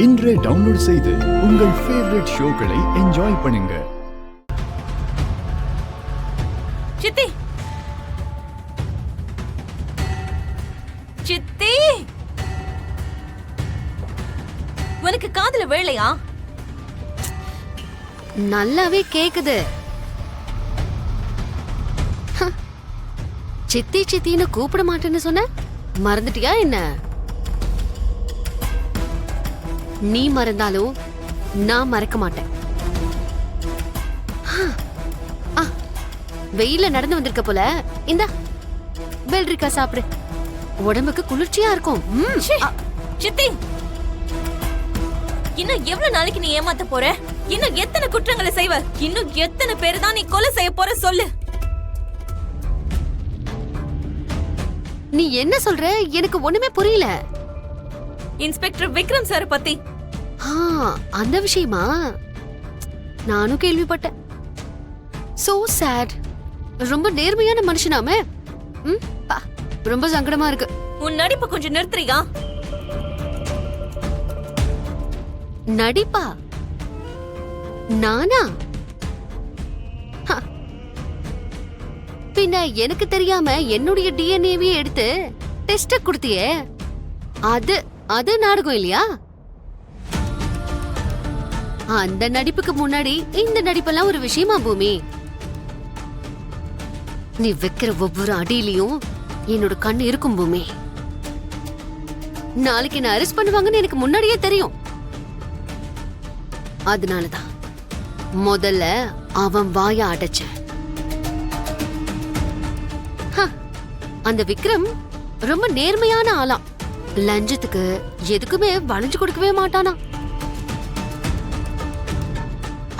இன்றே டவுன்லோட் செய்து உங்கள் ஃபேவரட் ஷோக்களை என்ஜாய் பண்ணுங்க. சித்தி சித்தி, உனக்கு காதுல வேலையா? நல்லாவே கேக்குது. சித்தி சித்தின்னு கூப்பிட மாட்டேன்னு சொன்ன, மறந்துட்டியா என்ன? நீ மறந்தாலும் நான் மறக்க மாட்டேன். வெயில நடந்து வந்திருக்க போல, இந்த வெள்ளரிக்காய் சாப்பிடு, உடம்புக்கு குளிர்ச்சியா இருக்கும். சித்தி, இன்னும் எவ்வளவு நாளைக்கு நீ ஏமாத்த போற? இன்னும் எத்தனை குற்றங்களை செய்வ? இன்னும் எத்தனை பேரு தான் நீ கொலை செய்ய போற? சொல்லு. நீ என்ன சொல்ற? எனக்கு ஒண்ணுமே புரியல. இன்ஸ்பெக்டர் விக்ரம் சார் பத்தி. அந்த விஷயமா? நானும் கேள்விப்பட்டேன். So sad. ரொம்ப நேர்மையான மனுஷனாமே. ரொம்ப சங்கடமா இருக்கு. உன் நடிப்பை கொஞ்சம் நிறுத்துறியா? நடிப்பா? நானா? பின்ன எனக்கு தெரியாம என்னுடைய டிஎன்ஏவே எடுத்து டெஸ்ட் கொடுத்தியே, அது நாடகம் இல்லையா? அந்த நடிப்புக்கு முன்னாடி இந்த நடிப்பெல்லாம் ஒரு விஷயமா பூமி? நீ வைக்கிற ஒவ்வொரு அடியிலையும் என்னோட கண்ணு இருக்கும் பூமி. நாளைக்கு என்ன அரெஸ்ட் பண்ணுவாங்கன்னு எனக்கு முன்னாடியே தெரியும். அதனாலதான் முதல்ல அவன் வாய அடைச்ச. அந்த விக்ரம் ரொம்ப நேர்மையான ஆளாம். லஞ்சத்துக்கு எதுக்குமே வளைஞ்சு கொடுக்கவே மாட்டானா.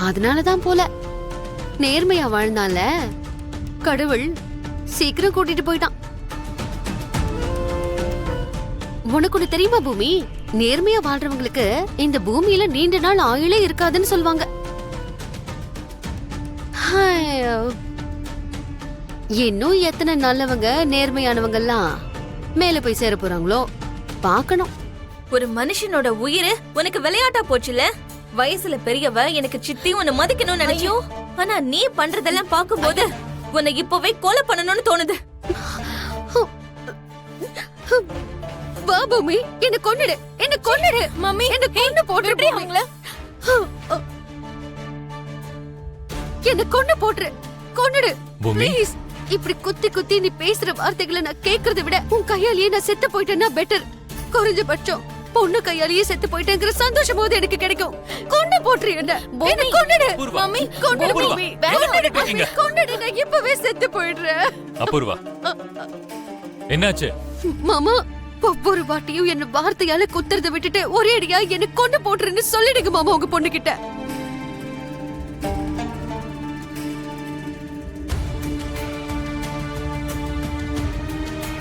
அதனாலதான் போல நேர்மையா வாழ்ந்தால கடவுள் சீக்கிரம் கூட்டிட்டு போயிட்டான். உனக்கு ஒண்ணு தெரியுமா பூமி? நேர்மையா வாழ்றவங்களுக்கு இந்த பூமியில நீண்ட நாள் ஆயுளே இருக்காதுன்னு சொல்லுவாங்க. இன்னும் எத்தனை நல்லவங்க நேர்மையானவங்க எல்லாம் மேல போய் சேர போறாங்களோ பாக்கணும். ஒரு மனுஷனோட உயிர் உனக்கு விளையாட்டா போச்சுல. வயசுல பெரியவ, எனக்கு சித்தி உன்னை மதிக்கணும்னு நினைச்சோ. ஆனா நீ பண்றதெல்லாம் பாக்கும்போது உன்னை இப்பவே கொலை பண்ணணும்னு தோணுது. வா பூமி, என்ன கொன்னுடு, என்ன கொன்னுடு. மம்மி, என்ன கொன்னு போட்டுரு அவங்கள. என்ன கொன்னு போட்டுரு, கொன்னுடு ப்ளீஸ். இப்படி குத்தி குத்தி நீ பேசுற வார்த்தைகளை நான் கேக்குறதை விட உன் கையாலேயே நான் செத்து போயிட்டேன்னா பெட்டர். குறைஞ்சபட்சம் பொண்ணு கையாலேயே செத்து போயிட்டேங்கிற சந்தோஷமாவது எனக்கு கிடைக்கும். கொண்டு போட்டுரு என்ன. என்ன கொன்னுடு மம்மி, கொன்னுடு பூமி, கொன்னுடு. நான் இப்பவே செத்து போயிடுறேன். அபூர்வா, என்னாச்சு? மாமா, ஒவ்வொரு வாட்டியும் என்ன வார்த்தையால குத்துறத விட்டுட்டு ஒரே அடியா என்ன கொண்டு போட்டுருன்னு சொல்லிடுங்க மாமா உங்க பொண்ணு கிட்ட.